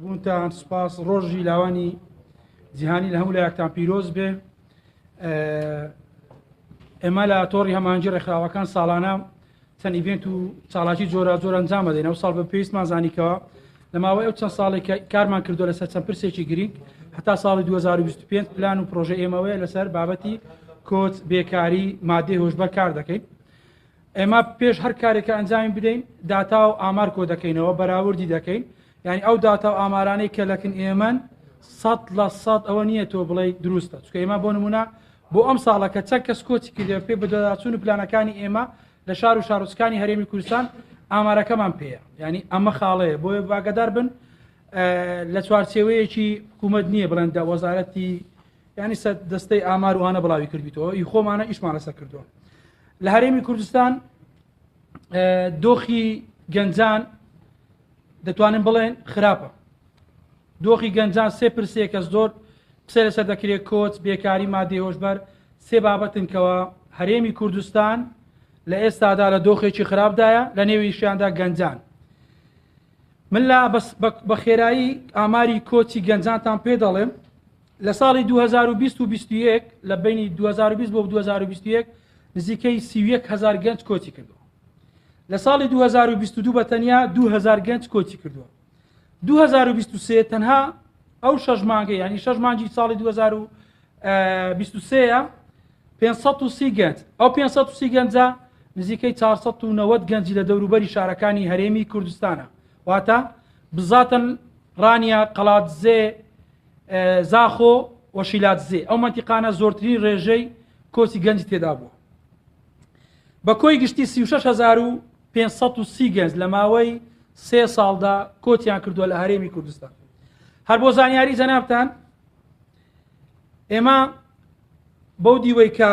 بوونتان سوپاس ڕۆژی لاوانی جیهانی لە هەموو لایەکتان پیرۆز بێ. ئێمە لە تۆڕی هەمانجی ڕێکخراوەکان ساڵانە چەند ئیڤێنت و چاڵاکی جۆرە جۆر ئەنجام دەدەین. ئەو ساڵ بە پێویستمان زانیکەوە لە ماوەی ئەو چەند ساڵێک کارمان کردو لەسەر چەند پرسێکی گرنگ هەتا ساڵی 2025 پلان و پرۆژە ئێمەوەیە لەسەر بابەتی کۆچ بێکاری مادەی هۆشبەر کار دەکەین. ئێمە پێش هەر کارێکە ئەنجامی بدەین داتا و ئامار کۆ دەکەینەوە بەراوردی دەکەین، یعنی ئەو داتا و ئامارانەی کە لەکن ئێمە 100% ئەوە نییە تۆ بڵێ دروستە، چکە ئێمە بۆ نمونە بۆ ئەم ساڵەکە چەند کەس کۆچی کردێ پێ بەدەداچوون و پلانەکانی ئێمە لە شار و شارۆچکانی هەرێمی کوردستان ئامارەکەمان پێەیە، یعنی ئەمە خاڵەیە بۆیە باگەدار بن لە چوارچێوەیەکی حکوومەت نییە بڵێندا وەزارەتی ینی دەستەی ئامار وانە بڵاوی کردیتەوە ئی خۆمانە ئیشمان لەسەر کردووە. لە هەرێمی کوردستان دۆخی گەنجان دەتوانین بڵێن خراپە. دۆخی گەنجان سێ پرسێکە زۆر قسە لەسەر دەکرێت کۆچ بێکاری مادەی هۆشبەر سێ بابەتنکەوە هەرێمی کوردستان لە ئێستادا لە دۆخێکی خراپدایە لە نێویشیاندا گەنجان. من لە بە خێرایی ئاماری کۆچی گەنجانتان پێ دەڵێم لە ساڵی 2021 لە بینی 2020 بۆ 2021 نزیکەی 31,000 گەنج کۆچی کردووە. لە ساڵی 2022 بە تەنیا 2,000 گەنج کۆچی کردووە. 2023 تەنها ئەو شەش مانگە ینی شەش مانگی ساڵی 2023 530 گەنج، ئەو 530 گەنجە نزیکەی 490 گەنجی لە دەوروبەری شارەکانی هەرێمی کوردستانە، واتە بزاتن ڕانیا قەڵاتزێ زاخۆ وەشیلاتزێ ئەو مەنتیقانە زۆرترین ڕێژەی کۆچی گەنجی تێدا بووە. بە کۆی گشتی 36,530 گەنج لە ماوەی 3 ساڵدا کۆچیان کردووە لە هەرێمی کوردستان. هەر بۆ زانیاری جەنابتان ئێمە بەو دیوەی کە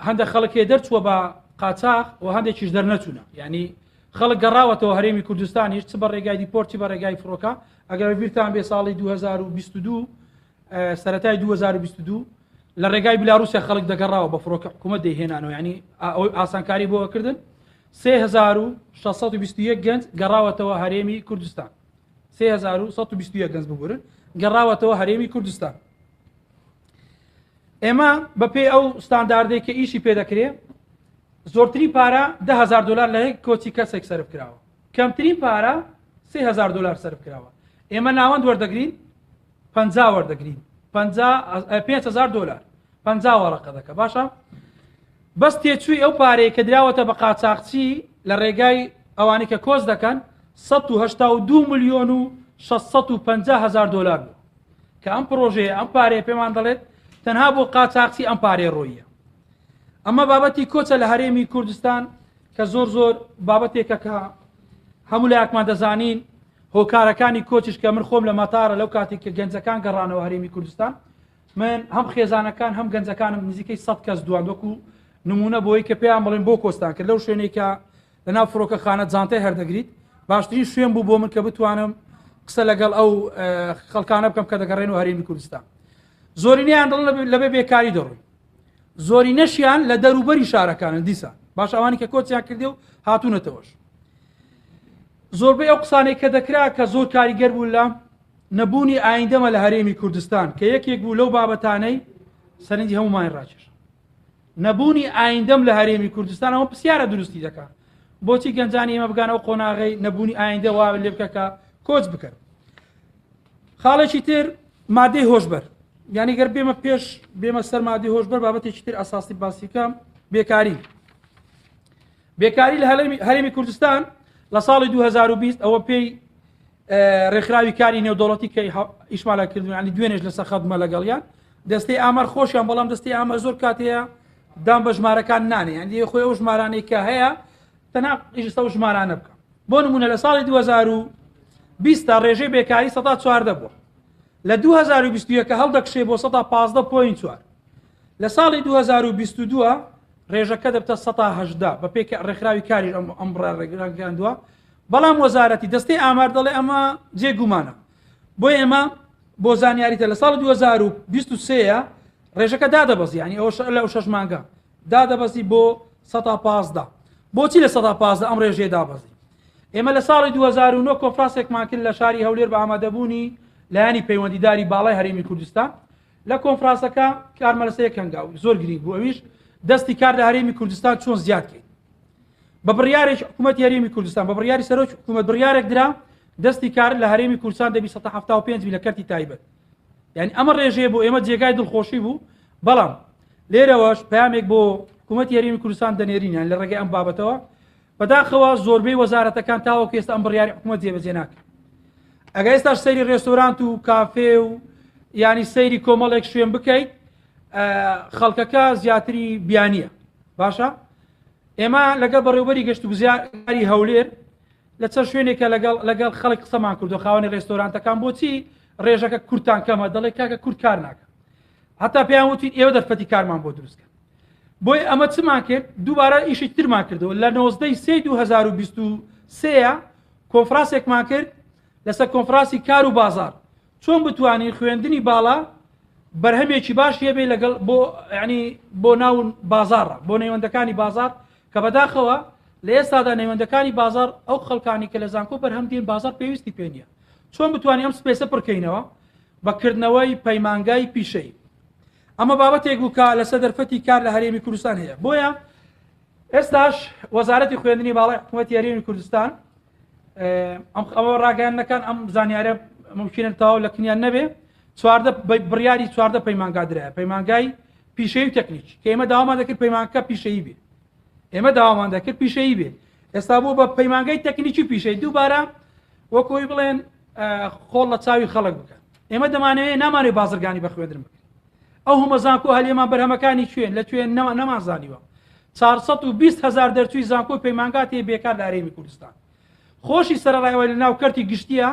هەندێک خەڵکێ دەرچووە بە قاچاق و هەندێکیش دەرنەچوونە، یعنی خەڵک گەڕاوەتەوە هەرێمی کوردستانیش چ بە ڕێگای دیپۆرتی بە ڕێگای فڕۆکە. ئەگەر بیرتان بێ ساڵی 2022 سەرەتای 2022 لە ڕێگای بیلاروسیا خەڵک دەگەڕاوە بە فڕۆکە حکوومەت دەیهێنانەوە، یعنی ئاسانکاری بۆ کردن 3621 گەنج گەڕاوەتەوە هەرێمی کوردستان. 3621 گەنج ببورن گەڕاوەتەوە هەرێمی کوردستان. ئێمە بەپێی ئەو ستانداردێک کە ئیشی پێ دەکرێت زۆرترین پارە $10,000 لە هەیە کۆچی کەسێک سەرف کراوە، کەمترین پارە $3,000 سەرف کراوە. ئێمە ناوەند وەردەگرین 50 وەردەگرین $5,000 50 وەرەقە دەکە باشە. بەس تێچووی ئەو پارەیە کە دراوەتە بە قاچاقچی لە ڕێگای ئەوانی کە کۆچ دەکەن 182,650,000 بوو کە ئەم پرۆژەیە ئەم پارەیە پێمان دەڵێت تەنها بۆ قاچاقچی ئەم پارەیە ڕۆیە. ئەمە بابەتی کۆچە لە هەرێمی کوردستان کە زۆر بابەتێکە کە هەموو لایەکمان دەزانین. هۆکارەکانی کۆچش کە من خۆم لە مەتارە لەو کاتێک کە گەنجەکان گەڕانەوە هەرێمی کوردستان من هەم خێزانەکان هەم گەنجەکانم نزیکەی 100 کەس دوان وەکو نمونە بۆی کە پێیان بڵێن بۆ کۆستان کرد لەو شوێنێکە لەناو فڕۆکە خانە جانتەی هەردەگریت باشترین شوێن بوو بۆ من کە بتوانم قسە لەگەڵ ئەو خەڵکانە بکەم کە دەگەڕێنەوە هەرێمی کوردستان. زۆرینەیان دڵن لەبێ بێکاری دەڕۆی، زۆری نەشیان لە دەروبەری شارەکانن دیسان باش ئەوانی کە کۆچیان کردێ و هاتوونەتەوەش. زۆربەی ئەو قسانەی کە دەکرا کە زۆر کاریگەر بوو لە نەبوونی ئایندەمە لە هەرێمی کوردستان کە یەکێک بوو لەو بابەتانەی سەرنجی هەمومان ڕاکێش. نەبوونی ئایندەم لە هەرێمی کوردستان ئەوە پرسیارە دروستی دەکات بۆچی گەنجانی ئێمە بگانەوە قۆناغی نەبوونی ئایندە وا لێ بکە کە کۆچ بکەن. خاڵێکی تر مادەی هۆشبەر، یعنی گەر بێمە سەر مادەی هۆشبەر بابەتێکی تر ئاساسی باسیکەم بێکاری لە هەرێمی کوردستان لە ساڵی 2020 ئەوە پێی ڕێکخراوی کاری نێودەوڵەتی کە ئیشمالە کردوون ینی دوێنێش لەسەر خەدمە لەگەڵیان دەستەی ئامار خۆشیان، بەڵام دەستەی ئامار زۆر کاتەیە دام بە ژمارەکان نانێ، یعنی خۆی ئەو ژمارانەی کە هەیە تەنها ئیشستە و ژمارانە بکە. بۆ نمونە لە ساڵی 2020 تا ڕێژەی بێکاری 114 بووە، لە 2021 کە هەڵدەکشێ بۆ 115.4، لە ساڵی 2022 ڕێژەکە دەبتە 118 بە پێی ڕێکخراوی کاری ئەم ڕێگەاندووە. بەڵام وەزارەتی دەستەی ئامار دەڵێ ئەمە جێگومانە. بۆ ئێمە بۆ زانیاریتە لە ساڵی 2023 ڕێژەکە دادەبەزی، ینی ئەوە لە ئەو شەش مانگە دادەبەزی بۆ 115. بۆچی لە 115 ئەم ڕێژەیە دابەزی؟ ئێمە لە ساڵی 2009 کۆنفرانسێکمان کرد لە شاری هەولێر بە ئامادەبوونی لایەنی پەیوەندیداری باڵای هەرێمی کوردستان. لە کۆنفرانسەکە کارمەلەسەیەک هەنگاوی زۆر گرنگ بوو، ئەویش دەستی کار لە هەرێمی کوردستان چۆن زیادکەین. بە بڕیارێک حکوومەتی هەرێمی کوردستان بە بڕیاری سەرۆک حکوومەت بڕیارێک درا دەستی کار لە هەرێمی کوردستان دەبی 175 لە کەرتی تایبەت. یعنی ئەمە ڕێژەیە بۆ ئێمە جێگای دڵخۆشی بوو. بەڵام لێرەوەش پامێک بۆ حکوومەتی هەرێمی کوردستان دەنێرینیان لە ڕێگەی ئەم بابەتەوە بەداخەوە زۆربەی وەزارەتەکان تاوەکو ئێستا ئەم بڕیاری حکوومەت جێبەجێ ناکرد. ئەگە ئێستاش سەیری ڕێستۆرانت و کافێ و ینی سەیری کۆمەڵێک شوێن بکەیت خەڵکەکە زیاتری بیانیە. باشە ئێمە لەگەڵ بەڕێوەبەری گەشت و گوزیاری هەولێر لە چەند شوێنێکە لەگەڵ خەڵک قسەمان کردو خاوەنی ڕێستۆرانتەکان بۆچی ڕێژەکە کورتان کەمە دەڵێ کاکە کورت کار ناکە هەتا پێیان وتین ئێوە دەرفەتی کارمان بۆ دروستکە. بۆی ئەمە چمان کرد دووبارە ئیشی ترمان کردەوە لە 19/3/2023 کۆنفرانسێکمان کرد لەسەر کۆنفرانسی کار و بازار چۆن بتوانین خوێندنی باڵا بەرهەمێکی باش هێبێ لەگەڵ بۆ ینی بۆ ناو بازارڕە بۆ نەیوەندەکانی بازار کە بەداخەوە لە ئێستادا نەیوەندەکانی بازار ئەو خەڵکانی کە لە زانکۆ بەرهەم دێن بازار پێویستی پێ نییە. چۆن بتوانین ئەم سپێسە پڕکەینەوە بەکردنەوەی پەیمانگای پیشەی. ئەمە بابەتێک بوو کە لەسەر دەرفەتی کار لە هەرێمی کوردستان هەیە. بۆیە ئێستاش وەزارەتی خوێندنی باڵای حکوومەتی هەرێمی کوردستان ئەمە ڕاگەیاندنەکان ئەم زانیارە ممکنە تەواو لە کنیان نەبێ بڕیاری 14 پەیمانگادرایە پەیمانگای پیشەی و تەکنیکی کە ئێمە داوامان دەکرد پەیمانگە پیشەیی بێ. ئێمە داوامان دەکرد پیشەیی بێ. ئێستا بۆ بە پەیمانگای تەکنیکی پیشەی دووبارە وەکۆی بڵێن خۆڵ لە چاوی خەڵک بکەن. ئێمە دەمانەوێت نامانێت بازرگانی بە خوێندن بکەین. ئەو هەمە زانکۆ هەلێمان بەرهەمەکانی کوێن لە توێن نەمازانیوە 420,000 دەرچووی زانکۆی پەیمانگاتی بێکار لە هەرێمی کوردستان. خۆشی سەرڕایەوە لە ناو کەرتی گشتیە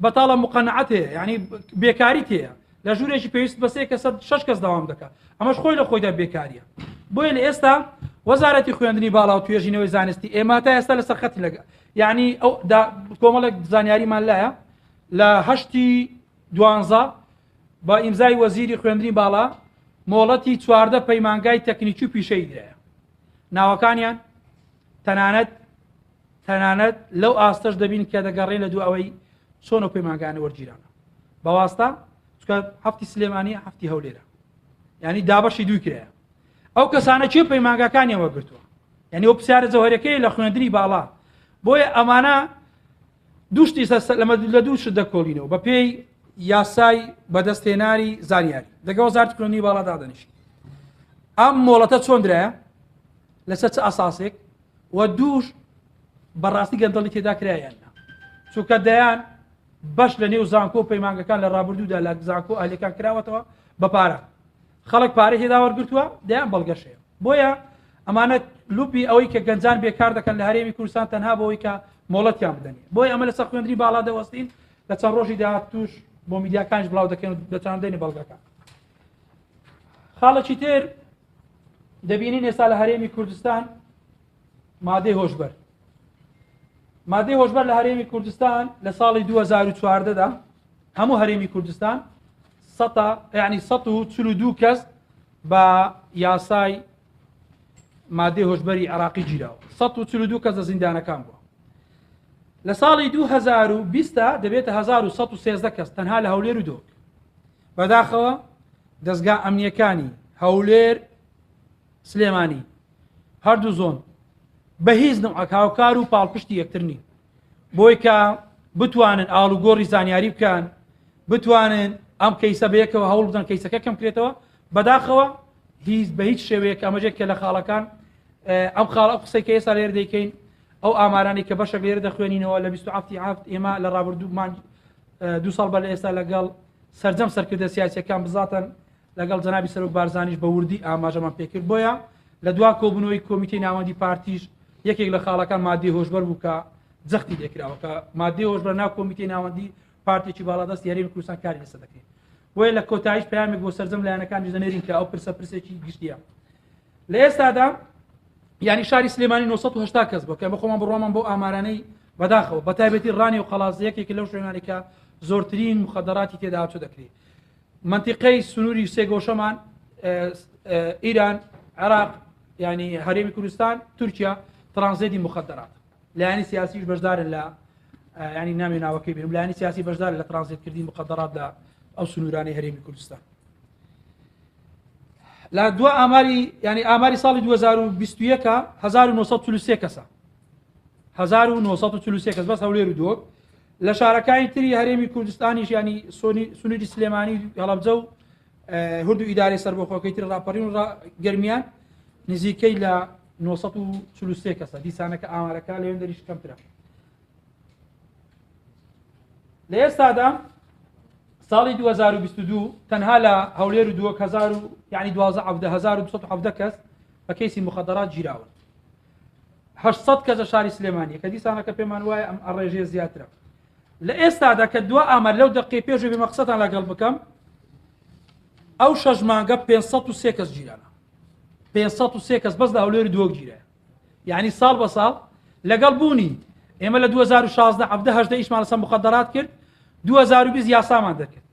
بەتاڵە مقەنەعەت هەیە ینی بێکاری تەیە لە ژوورێکی پێویست بەسێ کە 6 کەس داوام دەکات ئەمەش خۆی لە خۆیدا بێکاریە. بۆیە لە ئێستا وەزارەتی خوێندنی باڵا و توێژینەوەی زانستی ئێمە تا ئێستا لەسەر خەتی لەگە ینی ئەو کۆمەڵێک زانیاریمان لایە لە 8/12 با ئیمزای وەزیری خوێندنی باڵا مۆڵەتی 14 پەیمانگای تەکنیکی و پیشەی درایە. ناوەکانیان تەنانەت لەو ئاستەش دەبین کە دەگەڕێن لە دوو ئەوەی چۆن و پەیمانگانە وەرگیرانە بەواستا چکە هەفتی سلێمانی هەفتی هەولێرە ینی دابەشی دووی کرایە. ئەو کەسانە چێ پەیمانگاکانیان وەرگرتووە ینی ئەو پرسیارە جەوهەرەکەی لە خوێندنی باڵا. بۆیە ئەمانە دووشتی لە دوو شت دەکۆڵینەوە بە پێی یاسای بەدەستهێناری زانیاری دەگە وەزارەتی خوێندنی باڵا دادەنیشت. ئەم مۆڵەتە چۆن درایە لەسەر چ ئاساسێک و دووش بەڕاستی گەندەڵی تێدا کرایاننا چونکە دەیان بەش لە نێو زانکۆ و پەیمانگەکان لە ڕابردوودا لە زانکۆ ئالێکان کراوەتەوە بە پارە خەڵک پارەی تێدا وەرگرتووە دەیان بەڵگەشەیە. بۆیە ئەمانە لوپی ئەوەی کە گەنجان بێکار دەکەن لە هەرێمی کوردستان تەنها بۆەوەی کە مۆڵەتیان بدەنێ. بۆیە ئەمە لەسەر خوێندنی باڵا دەوەستین لە چەند ڕۆژی داهات توش بۆ میدیاکانش بڵاو دەکەن و دەچاندێنی بەڵگەکان. خاڵێکی تر دەبینین ئێستا لە هەرێمی کوردستان مادەی هۆشبەر لە هەرێمی کوردستان لە ساڵی 2014دا هەموو هەرێمی کوردستان 142 کەس بە یاسای مادەی هۆشبەری عێراقی گیراوە 142 کەس لە زیندانەکان بووە. لە ساڵی 2020 دەبێتە 1113 کەس تەنها لە هەولێر و دۆک. بەداخەوە دەستگا ئەمنیەکانی هەولێر سلێمانی هەردوو زۆن بە هیچ نوعەک هاوکار و پاڵپشتی یەکتر نین بۆی کە بتوانن ئاڵوگۆڕی زانیاری بکەن بتوانن ئەم کەیسە بەیەکەوە هەوڵ بدەن کەیسەکە کەم کرێتەوە. بەداخەوە بە هیچ شێوەیەک ئەمەجێک کە لە خاڵەکان ئەم خاڵە قسەی کە ئێستا لێرە دەیکەین ئەو ئامارانی کە بەشێک لێرە دەخوێنینەوە لە 27 ئێمە لە ڕابردوومان 2 ساڵ بە لە ئێستا لەگەڵ سەرجەم سەرکردە سیاسیەکان بزاتن لەگەڵ جەنابی سەرۆک بارزانیش بە وردی ئاماژەمان پێکرد. بۆیە لە دوا کۆبوونەوەی کۆمیتەی ناوەندی پارتیش یەکێک لە خاڵەکان مادەی هۆشبەر بوو کە جەختی دەکراوە کە مادەی هۆشبەر ناو کۆمیتەی ناوەندی پارتێکی باڵادەستی هەرێمی کوردستان کاری لەسەر دەکرێت. بۆیە لە کۆتاییش پەیامێک بۆ سەرجەم لایەنەکانیش دەنێرین کە ئەو پرسێکی گشتیە. لە ئێستادا ینی شاری سلێمانی 980 کەس بوو کە بە خۆمان بڕۆمان بۆ ئامارانەی بەداخەوە بەتایبەتی ڕانی و قەڵازیەکێک لەو شوێنانێکە زۆرترین مخەدەراتی تێدا هاتوو دەکرێت. منتیقەی سنووری سێگۆشەمان ئیران عێراق ینی هەرێمی کوردستان تورکیا ترانزیتی مخەدەرات لایانی سیاسیش بەشدارن لە ینی نامی ناوەکەی بێنم لایانی سیاسی بەشدار لە ترانزیتکردنی مخدرات لە ئەو سنوورانەی هەرێمی کوردستان. لە دووە ئاماری ینی ئاماری ساڵی 2021 1940 کەسە 1940 کەس بەس هەولێر و دۆک لە شارەکانی تری هەرێمی کوردستانیش ینی سونووری سلێمانی هەڵەبجە و هەردوو ئیدارەی سەربەخۆکەی تر ڕاپەڕین و گەرمیان نزیکەی لە 1940 کەسە دیسانەکە ئامارەکە لەوێن دەریش کەمترە. لە ئێستادا ساڵی 2022 تەنها لە هەولێر و دۆک 1270 کەس بە کەیسی مخدرات گیراون 800 کەس لە شاری سلێمانی کە دیسانەکە پێمان وایە ئەم ئەڕێژەیە زیاترە. لە ئێستادا کە دووە ئامار لەو دقیقەی پێش بێمە قسەتان لەگەڵ بکەم ئەو 6 مانگە 503 کەس گیرانە 503 کەس بەس لە هەولێر و دۆک گیرە یعنی ساڵ بە ساڵ لەگەڵ بوونی ئێمە لە 2016 17 ئیشمان لەسەر مخدرات کرد 2020 یاسامان دەکرد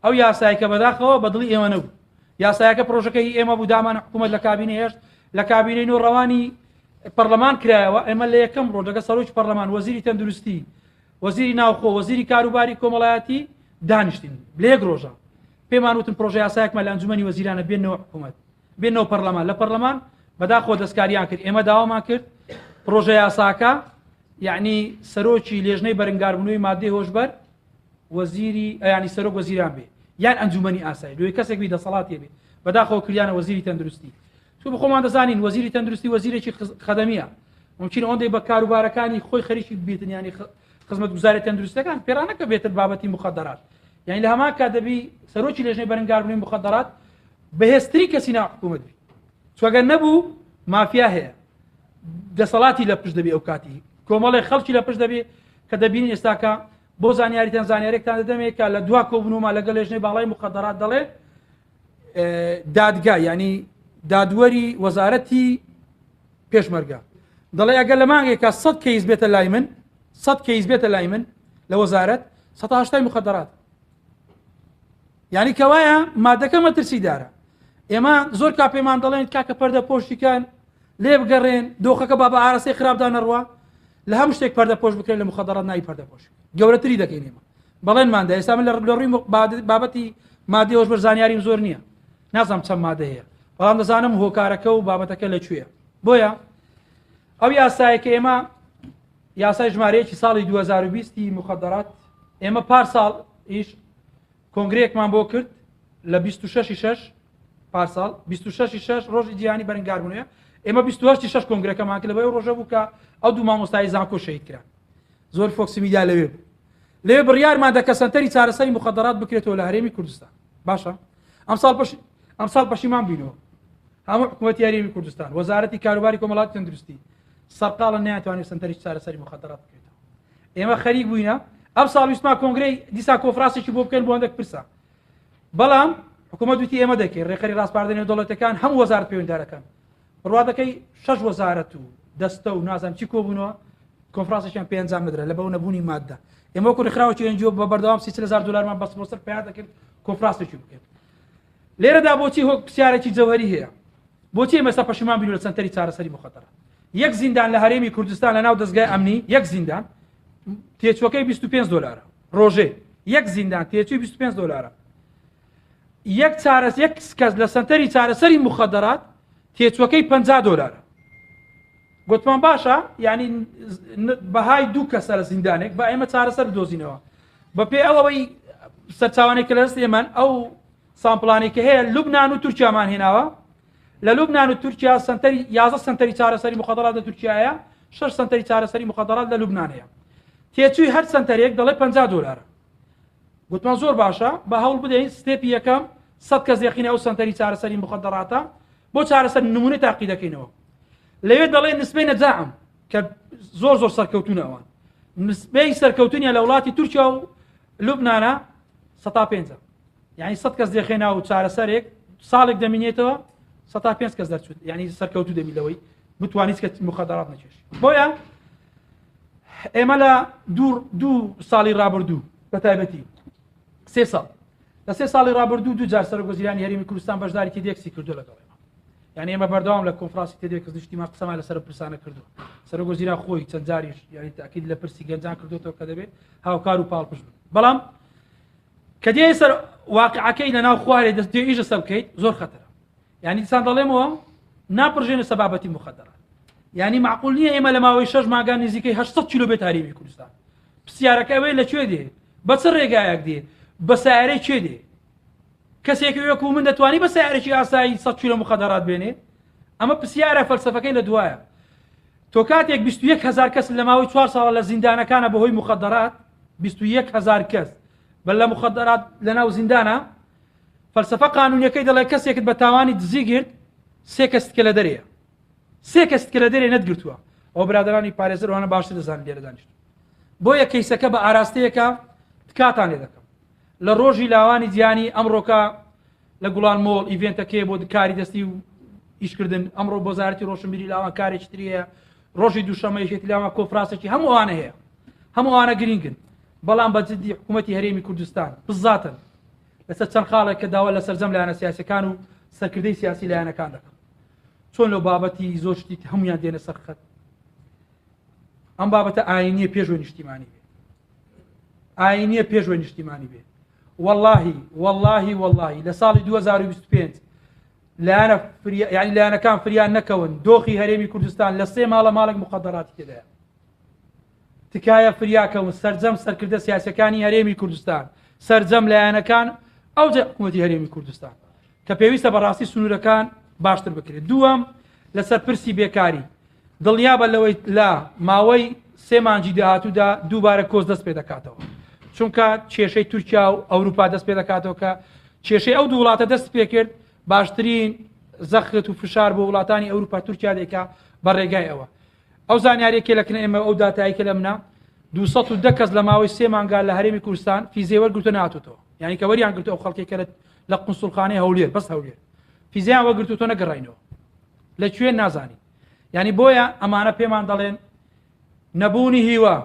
ئەو یاسایکە بەداخەوە بەدڵی ئێمە نەبوو یاسایەکە پرۆژەکەی ئێمە بوو دامان حکوومەت لە کابینە هێشت لە کابینەی نۆ ڕەوانی پەرلەمان کرایەوە ئێمە لە یەکەم ڕۆژەکە سەرۆکی پەرلەمان وەزیری تەندروستی وەزیری ناوخۆ وەزیری کاروباری کۆمەڵایەتی دانیشتین لە یەک ڕۆژە پێمان وتن پرۆژە یاسایەکمان لە ئەنجومەنی وەزیرانە بێنەوە حکوومەت بێنەوە پەرلەمان لە پەرلەمان بەداخەوە دەستکاریان کرد ئێمە داوامان کرد پرۆژە یاساکە یعنی سەرۆکی لێژنەی بەرەنگاربوونەوەی مادەی هۆشبەر وەزیری ینی سەرۆک وەزیران بێ یان ئەنجومەنی ئاسایی دوێ کەسێک بی دەسەڵاتی بێ بەداخەوە کریانە وەزیری تەندروستی تو بخۆمان دەزانین وەزیری تەندروستی وەزیرێکی خەدەمیە ممکن ئەوەندەی بە کاروبارەکانی خۆی خەریکی بێتن ینی خزمەتگوزاری تەندروستەکان پێرانەکە بێتن بابەتی مخدرات یعنی لە هەمان کات دەبی سەرۆکی لێژنەی بەرەنگاربوونەوەی مخدرات بەهێزترین کەسی ناو حکوومەت بی چوەگەر نەبوو مافیا هەیە دەسەڵاتی لە پشت دەبێ ئەو کاتی کۆمەڵی خەڵکی لە پشت دەبێ کە دەبینین ئێستاکە بۆ زانیاریتان زانیارێکتان دەدەمێت کە لە دوا کۆبوونەوەمان لەگەڵ لێژنەی باڵای مخدرات دەڵێ دادگا ینی دادوەری وەزارەتی پێشمەرگە دەڵێ ئەگەر لە مانگێکە 100 کەیس بێتە لای من 100 کەیس بێتە لای من لە وەزارەت 180 مخدرات یعنی کەوایە مادەکە مەترسیدارە ئێمە زۆر کا پێمان دەڵێن کاکە پەردە پۆشتیکان لێ بگەڕێن دۆخەکە با بە ئارەسەی خراپدا نەڕوا لە هەموو شتێک پەردە پۆش بکرێن لە مخدرات ناوی پەردە پۆش گەورەتری دەکەین ئێمە بەڵێنماندا ئێستا من لە ڕووی بابەتی مادەی هۆشبەر زانیاریم زۆر نییە نازانم چەند مادە هەیە بەڵام دەزانم هۆکارەکە و بابەتەکە لەکوێیە بۆیە ئەو یاسایەکە ئێمە یاسای ژمارەیەکی ساڵی 2020 مخدرات ئێمە پارساڵ ئیش کۆنگرەیەکمان بۆ کرد لە 26 پارساڵ 26 ڕۆژی جیهانی بەرەنگاربوونەوە ئێمە 28 کۆنگرەکەمان کرد لە بەوەی ڕۆژە بوو کە ئەو دوو مامۆستای زانکۆ شەهید کران زۆر فۆکسی میدیا لەوێ بوو لێ بڕیارمان دەکە سەنتەری چارەسەری مخدرات بکرێتەوە لە هەرێمی کوردستان باشە ئەم ساڵ پەشیمان بووینەوە هەموو حکوومەتی هەرێمی کوردستان وەزارەتی کاروباری کۆمەڵاتی تەندروستی سەرقاڵە نەیانتوانێت سەنتەری چارەسەری مخدرات بکرێتەوە ئێمە خەریک بووینە ئەم ساڵ ویستمان کۆنگرەی دیسا کۆفراسێکی بۆ بکەن بۆ هەندێک پرسە بەڵام حکوومەت وتی ئێمە دەکەین ڕێکخەری ڕاستپاردنەوەی دەوڵەتەکان هەموو وەزارەت پەیوەنددارەکان بڕوا دەکەی 6 وەزارەت و دەستە و نازانم چی کۆبوونەوە کۆنفرانسێکیان پێ ئەنجام نەدرا لە بەو نەبوونی مادە ئێمە وەکو ڕێکخراوێکی ئەنجیۆ بە بەردەوام 300,000 دلارمان بەس بۆ سەر پێیان دەکرد کۆنفرانسێکی بکەین لێرەدا بۆچی هۆک پرسیارێکی جەوهەری هەیە بۆچی ئێمە ئێستا پەشیمان بین لە سەنتەری چارەسەری مخدرات یەک زیندان لە هەرێمی کوردستان لە ناو دەستگای ئەمنی یەک زیندان تێچووەکەی 25 دلارە ڕۆژێ یەک زیندان تێچووی 25 دلارە یەک کەس لە سەنتەری چارەسەری مخدرات تێچووەکەی 50 دلارە گوتمان باشە یعنی بەهای دوو کەسە لە زیندانێک بە ئێمە چارەسەر بدۆزینەوە بە پێ ئەوەی سەرچاوانێکە لە دەست ئێمان ئەو سامپڵانێکە هەیە لوبنان و تورکیامان هێناوە لە لوبنان و تورکیا سنتەری 11 سنتەری چارەسەری مخدرات لە تورکیایە 6 سنتەری چارەسەری مخدرات لە لوبنان هەیە تێچووی هەر سنتەرێک دەڵێ 50 دلارە گوتمان زۆر باشە بە هەوڵ بدەین ستێپی یەکەم 100 کەس دەخینە ئەو سنتەری چارەسەری مخدراتە بۆ چارەسەر نمونەی تاقی دەکەینەوە لەوێ دەڵێ نسبەی نەجاعم کە زۆر سەرکەوتونە ئەوان نسبەی سەرکەوتنیە لە وڵاتی تورکیا و لوبنانە 105 یعنی 100 کەس دەخێنا و چارەسەرێک ساڵێک دەمینێتەوە 105 کەس دەرچوت یعنی سەرکەوتو دەمیلەوەی بتوانیت کە مخدرات نەچێش بۆیە ئێمە لە دوو ساڵی ڕابردوو بە تایبەتی 3 ساڵ لە 3 ساڵی ڕابردوو دوو جار سەرۆک وەزیرانی هەرێمی کوردستان بەشداریی تێکسی کردو لەگەڵ ئێمە یعنی ئێمە بەردەوام لە کۆنفراسی تێدێک کەس نیشتیمان قسەمان لەسەر پرسانە کردو سەرۆگۆزیرا خۆی چەند جاریش یعنی تاکید لە پرسی گەنجان کردوتەوە کە دەبێت هاوکار و پاڵپش بن بەڵام کە دێ سەر واقعەکەی لە ناو خوارێ دەست دێ ئیژە سە بکەیت زۆر خەتەرە یعنی دیسان دەڵێمەوە ناپڕژێنە سەبابەتی مخدرات یعنی معقول نییە ئێمە لە ماوەی 6 ماگان نزیکەی 800 کیلۆمتر هەرێمی کوردستان پرسیارەکە ئەوەیە لەکوێ دێ بە چ ڕێگایەک دێ بە سیارەی کوێ دێ کەسێکی وەکو من دەتوانی بە سیارێکی ئاسایی 100 کیلۆ مخدرات بێنێ ئەمە پرسیارە فەلسەفەکەی لە دوایە تۆ کاتێک 21000 کەس لە ماوەی 4 ساڵە لە زیندانەکانە بەهۆی مخدرات 21000 کەس بە لە مخدرات لە ناو زیندانە فەلسەفە قانونیەکەی دەڵێ کەسێکت بە تاوانی دزی گرت 3 کەستکە لە دەرەیە 3 کەستکە لە دەرێ نەتگرتووە ئەو برادرانی پارێزەرەوانە باشتر دەزانن لێرە دانیشت بۆیە کەیسەکە بە ئاراستەیەکە تکاتان لێ دەکەم لە ڕۆژی لاوانی جیانی ئەمڕۆکە لە گوڵان مۆڵ ئیڤێنتەکەی بۆ کاری دەستی و ئیشکردن ئەمڕۆ بۆ وەزارەتی ڕۆشنبیری لاوان کارێکی تریە ڕۆژی دووشەمە یەکێتی لاوان کۆنفرانسێکی هەموو ئەوانە هەیە هەموو ئەوانە گرنگن بەڵام بە جددی حکوومەتی هەرێمی کوردستان بزاتن لەسەر چەند خاڵێک کە داوا لە سەرجەم لایەنە سیاسیەکان و سەرکردەی سیاسی لایەنەکان دەکەن چۆن لەو بابەتی زۆر شتی هەمویان دێنە سەر خەت ئەم بابەتە ئاینیە پێشوەی نیشتیمانی بێ ئاینیە پێشوەی نیشتیمانی بێ واللهی لە ساڵی 2025 لایەنەکان فریان نەکەون دۆخی هەرێمی کوردستان لە 3 ماڵێک مخدراتی تێدایە تکایە فریاکەون سەرجەم سەرکردە سیاسەکانی هەرێمی کوردستان سەرجەم لایەنەکان ئەوجە حکوومەتی هەرێمی کوردستان کە پێویستە بەڕاستی سنوورەکان باشتر بکرێت دووەم لەسەر پرسی بێکاری دڵنیابە لەوەی لە ماوەی 3 مانگی داهاتوودا دووبارە کۆز دەست پێ دەکاتەوە چونکە کێشەی تورکیا و ئەوروپا دەست پێ دەکاتەوە کە کێشەی ئەو دوو وڵاتە دەست پێ کرد باشترین زەخت و فشار بۆ وڵاتانی ئەوروپا تورکیا دێکا بە ڕێگای ئەوە ئەو زانیاریەکێ لەکنە ئێمە ئەو داتایکە لە منە 210 کەس لە ماوەی 3 مانگا لە هەرێمی کوردستان فیزێ وەرگرتو نهاتوتەوە یعنی کە وەریان گرتو ئەو خەڵکێکە لە قونسوڵخانەی هەولێر بەس هەولێر فیزیان وەرگرتوتۆ نەگەڕاینەوە لەکوێ نازانی یعنی بۆیە ئەمانە پێمان دەڵێن نەبوونی هیوە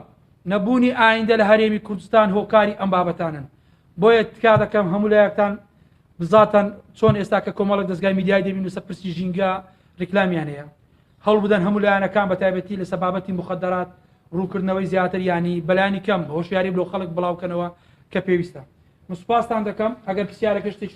نەبوونی ئایندە لە هەرێمی کوردستان هۆکاری ئەم بابەتانن بۆیە تکا دەکەم هەموو لایەکتان بزاتن چۆن ئێستا کە کۆمەڵک دەستگای میدیای دەبین لەسەر پرسی ژینگە ڕیکلامیان هەیە هەوڵ بدەن هەموو لایەنەکان بە تایبەتی لەسەر بابەتی مخدرات ڕووکردنەوەی زیاتر ینی بەلایانی کەم هۆشیاری بۆ خەڵک بڵاوکەنەوە کە پێویستە. سوپاستان دەکەم ئەگەر پرسیارێک شتێکی